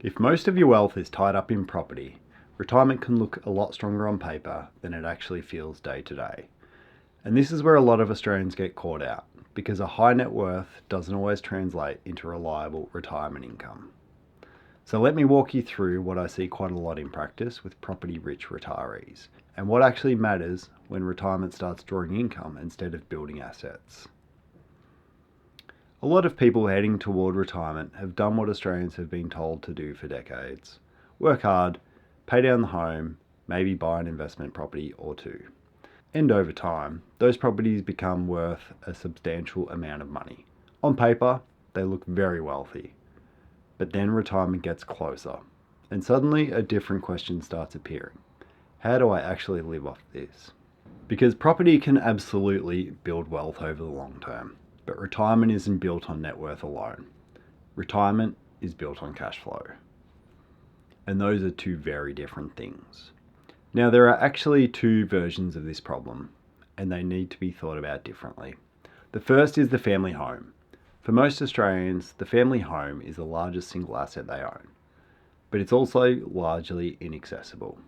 If most of your wealth is tied up in property, retirement can look a lot stronger on paper than it actually feels day to day. And this is where a lot of Australians get caught out, because a high net worth doesn't always translate into reliable retirement income. So let me walk you through what I see quite a lot in practice with property-rich retirees, and what actually matters when retirement starts drawing income instead of building assets. A lot of people heading toward retirement have done what Australians have been told to do for decades. Work hard, pay down the home, maybe buy an investment property or two. And over time, those properties become worth a substantial amount of money. On paper, they look very wealthy. But then retirement gets closer, and suddenly a different question starts appearing. How do I actually live off this? Because property can absolutely build wealth over the long term, but retirement isn't built on net worth alone. Retirement is built on cash flow. And those are two very different things. Now, there are actually two versions of this problem, and they need to be thought about differently. The first is the family home. For most Australians, the family home is the largest single asset they own, but it's also largely inaccessible.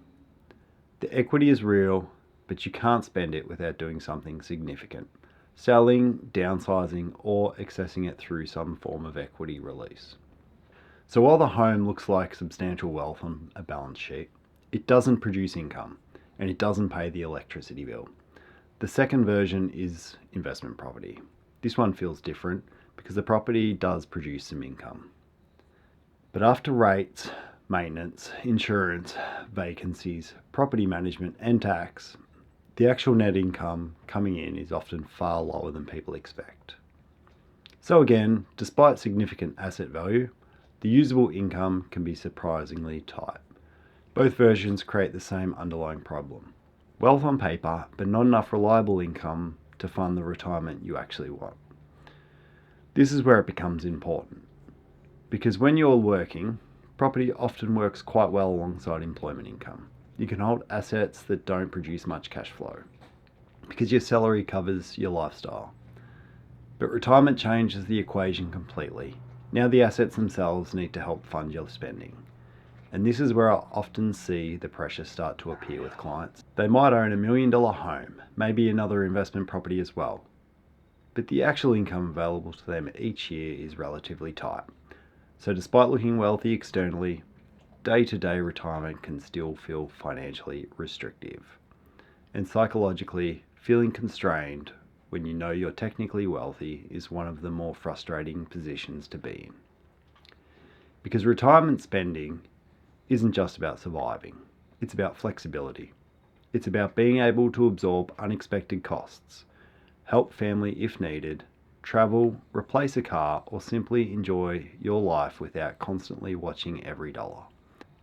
The equity is real, but you can't spend it without doing something significant, selling, downsizing, or accessing it through some form of equity release. So while the home looks like substantial wealth on a balance sheet, it doesn't produce income, and it doesn't pay the electricity bill. The second version is investment property. This one feels different because the property does produce some income. But after rates, maintenance, insurance, vacancies, property management, and tax, the actual net income coming in is often far lower than people expect. So again, despite significant asset value, the usable income can be surprisingly tight. Both versions create the same underlying problem. Wealth on paper, but not enough reliable income to fund the retirement you actually want. This is where it becomes important, because when you're working, property often works quite well alongside employment income. You can hold assets that don't produce much cash flow, because your salary covers your lifestyle. But retirement changes the equation completely. Now the assets themselves need to help fund your spending. And this is where I often see the pressure start to appear with clients. They might own $1 million home, maybe another investment property as well, but the actual income available to them each year is relatively tight. So despite looking wealthy externally, day-to-day retirement can still feel financially restrictive. And psychologically, feeling constrained when you know you're technically wealthy is one of the more frustrating positions to be in. Because retirement spending isn't just about surviving, it's about flexibility. It's about being able to absorb unexpected costs, help family if needed, travel, replace a car, or simply enjoy your life without constantly watching every dollar.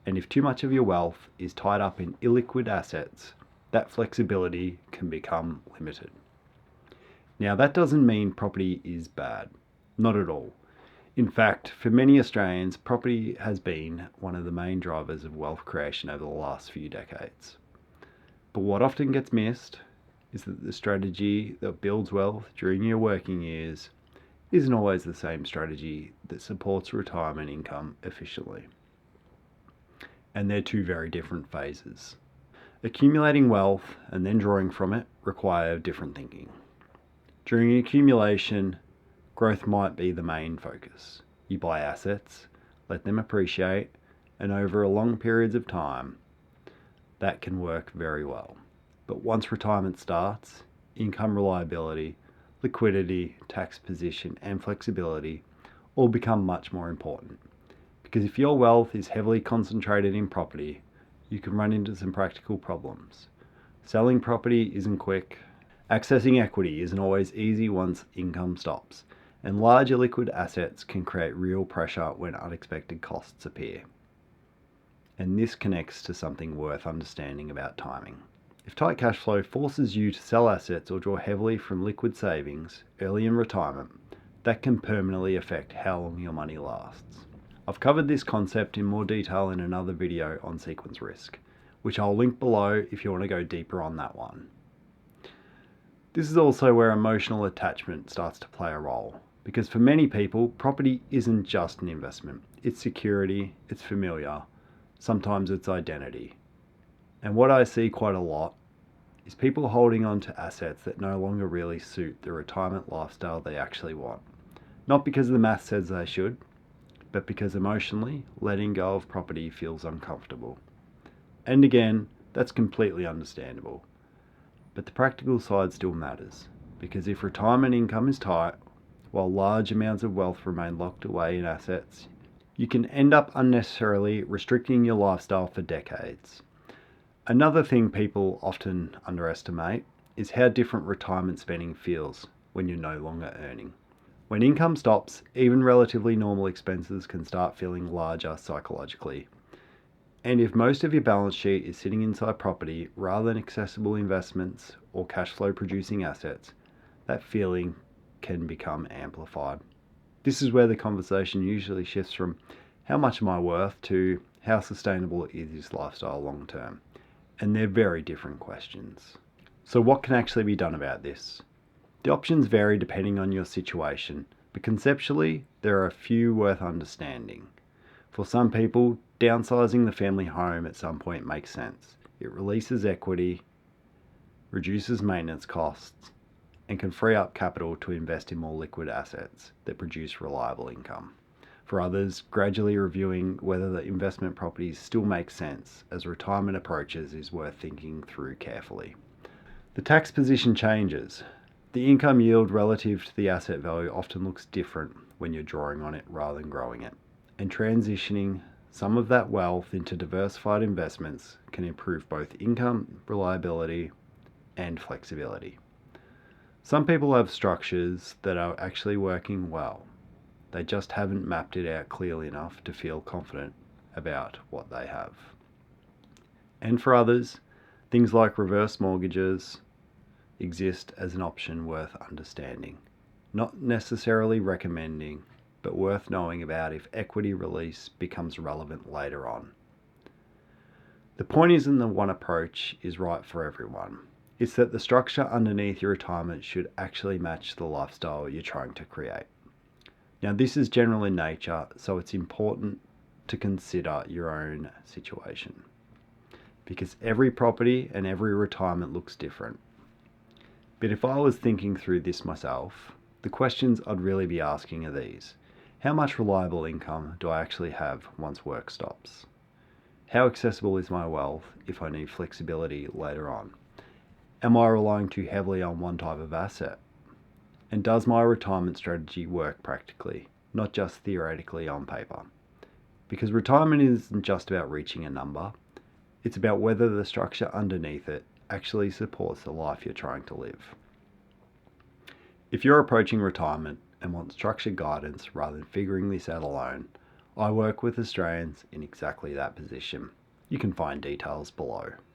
And if too much of your wealth is tied up in illiquid assets, that flexibility can become limited. Now, that doesn't mean property is bad, not at all. In fact, for many Australians, property has been one of the main drivers of wealth creation over the last few decades. But what often gets missed is that the strategy that builds wealth during your working years isn't always the same strategy that supports retirement income efficiently. And they're two very different phases. Accumulating wealth and then drawing from it require different thinking. During accumulation, growth might be the main focus. You buy assets, let them appreciate, and over long periods of time, that can work very well. But once retirement starts, income reliability, liquidity, tax position, and flexibility all become much more important. Because if your wealth is heavily concentrated in property, you can run into some practical problems. Selling property isn't quick. Accessing equity isn't always easy once income stops. And larger liquid assets can create real pressure when unexpected costs appear. And this connects to something worth understanding about timing. If tight cash flow forces you to sell assets or draw heavily from liquid savings early in retirement, that can permanently affect how long your money lasts. I've covered this concept in more detail in another video on sequence risk, which I'll link below if you want to go deeper on that one. This is also where emotional attachment starts to play a role, because for many people, property isn't just an investment, it's security, it's familiar, sometimes it's identity. And what I see quite a lot is people holding on to assets that no longer really suit the retirement lifestyle they actually want. Not because the math says they should, but because emotionally, letting go of property feels uncomfortable. And again, that's completely understandable. But the practical side still matters, because if retirement income is tight, while large amounts of wealth remain locked away in assets, you can end up unnecessarily restricting your lifestyle for decades. Another thing people often underestimate is how different retirement spending feels when you're no longer earning. When income stops, even relatively normal expenses can start feeling larger psychologically. And if most of your balance sheet is sitting inside property rather than accessible investments or cash flow producing assets, that feeling can become amplified. This is where the conversation usually shifts from how much am I worth to how sustainable is this lifestyle long term? And they're very different questions. So what can actually be done about this? The options vary depending on your situation, but conceptually, there are a few worth understanding. For some people, downsizing the family home at some point makes sense. It releases equity, reduces maintenance costs, and can free up capital to invest in more liquid assets that produce reliable income. For others, gradually reviewing whether the investment properties still make sense as retirement approaches is worth thinking through carefully. The tax position changes. The income yield relative to the asset value often looks different when you're drawing on it rather than growing it. And transitioning some of that wealth into diversified investments can improve both income, reliability, and flexibility. Some people have structures that are actually working well. They just haven't mapped it out clearly enough to feel confident about what they have. And for others, things like reverse mortgages exist as an option worth understanding. Not necessarily recommending, but worth knowing about if equity release becomes relevant later on. The point isn't that one approach is right for everyone. It's that the structure underneath your retirement should actually match the lifestyle you're trying to create. Now, this is general in nature, so it's important to consider your own situation, because every property and every retirement looks different. But if I was thinking through this myself, the questions I'd really be asking are these. How much reliable income do I actually have once work stops? How accessible is my wealth if I need flexibility later on? Am I relying too heavily on one type of asset? And does my retirement strategy work practically, not just theoretically on paper? Because retirement isn't just about reaching a number, it's about whether the structure underneath it actually supports the life you're trying to live. If you're approaching retirement and want structured guidance rather than figuring this out alone, I work with Australians in exactly that position. You can find details below.